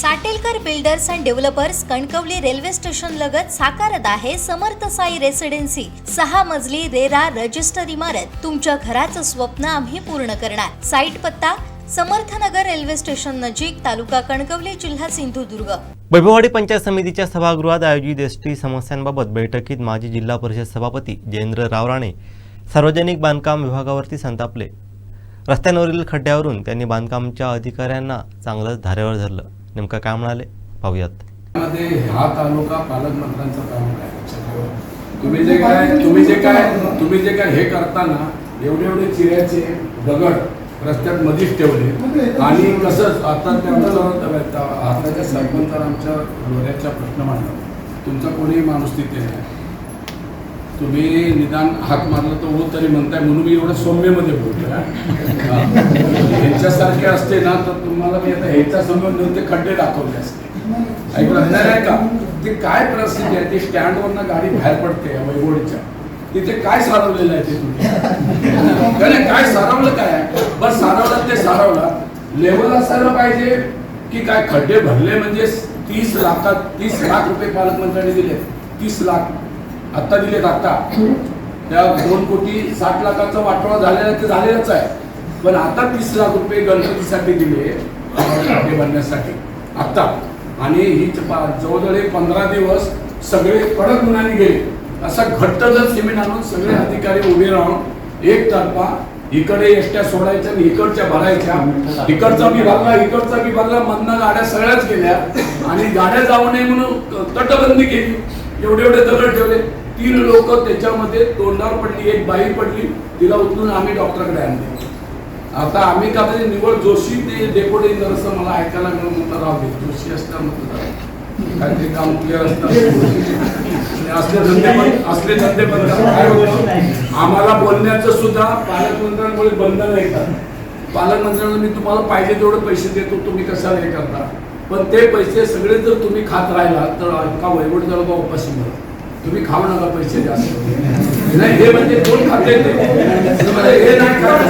Satelkar builders and developers Kankavli railway station लगत साकारत आहे समर्थ साई रेसिडेन्सी 6 मजली रेरा रजिस्टर इमारत। तुमच्या घराचं स्वप्न आम्ही पूर्ण करणार। साईट पत्ता समर्थनगर रेल्वे स्टेशन नजीक, तालुका कणकवली, जिल्हा सिंधुदुर्ग। वैभववाडी पंचायत समितीच्या सभागृहात आयोजित एसटी समस्यांबाबत बैठकीत माजी जिल्हा परिषद सभापती जयेंद्र रावराणे सार्वजनिक बांधकाम विभागावरती संतापले। रस्त्यांवरील खड्ड्यावरून त्यांनी बांधकामच्या अधिकाऱ्यांना चांगलंच धारेवर धरलं। नेमका काय म्हणाले पाहूयात। हा तालुका पालकमंत्र्यांचा तालुका आहे। तुम्ही जे काय हे करताना एवढे चिऱ्याचे दगड रस्त्यात मध्येच ठेवले आणि कसं आता त्यांचा हाताच्या सरपंच आमच्या डोळ्याचा प्रश्न मांडला। तुमचा कोणी माणूस तिथे नाही, तुम्ही निदान हात मारलं तर हो तरी म्हणताय म्हणून मी एवढं सौम्यमध्ये बोलतोय। ह्याच्यासारखे असते ना तर तुम्हाला मी आता ह्याच्या समोर ते खड्डे दाखवले असते। ऐकलं नाही का ते काय परिस्थिती आहे? ते स्टँडवरनं गाडी बाहेर पडते वैभवडीच्या, तिथे काय सारवलेलं आहे ते तुम्ही काय सारवलं काय? बस सारवलं ते सारवलं लेवल असायला पाहिजे की काय? खड्डे भरले म्हणजे 30 लाख रुपये पालकमंत्र्यांनी दिले। 30 लाख आता दिलेत। आता त्या 2,60,00,000 वाटोळा झालेला ते झालेलाच आहे, पण आता 30 लाख रुपये गणपतीसाठी दिले खड्डे भरण्यासाठी आता। आणि ही जवळजवळ 15 दिवस सगळे कडक गुन्ह्याने गेले। असा घट्ट जर सिमेंट आणून सगळे अधिकारी उभे राहून एक तर्फा इकडे एसट्या सोडायच्या आणि इकडच्या भरायच्या, इकडचा बी भरला मधनं गाड्या सगळ्याच गेल्या आणि गाड्या जाऊ नये म्हणून तटबंदी केली। एवढे दगड ठेवले। 3 लोक त्याच्यामध्ये तोंडावर पडली, एक बाई पडली, तिला उचलून आम्ही डॉक्टरकडे आणले। आता आम्ही का तरी निवड जोशी ते डेपुटी असं मला ऐकायला मिळून म्हणतात, राहू दे जोशी असल्यानंतर काहीतरी काम क्लिअर असतात असले धंदे बंद काय होतं? आम्हाला बोलण्याचं सुद्धा पालकमंत्र्यांमुळे बंधन येतात। पालकमंत्र्यांना मी तुम्हाला पाहिजे तेवढे पैसे देतो, तुम्ही कशाला हे करता? पण ते पैसे सगळे जर तुम्ही खात राहिला तर का वैभवडी तालुका उपाशी मरत। तुम्ही खाऊ नका पैसे जास्त नाही, हे म्हणजे कोण खाते ते हे नाही खात।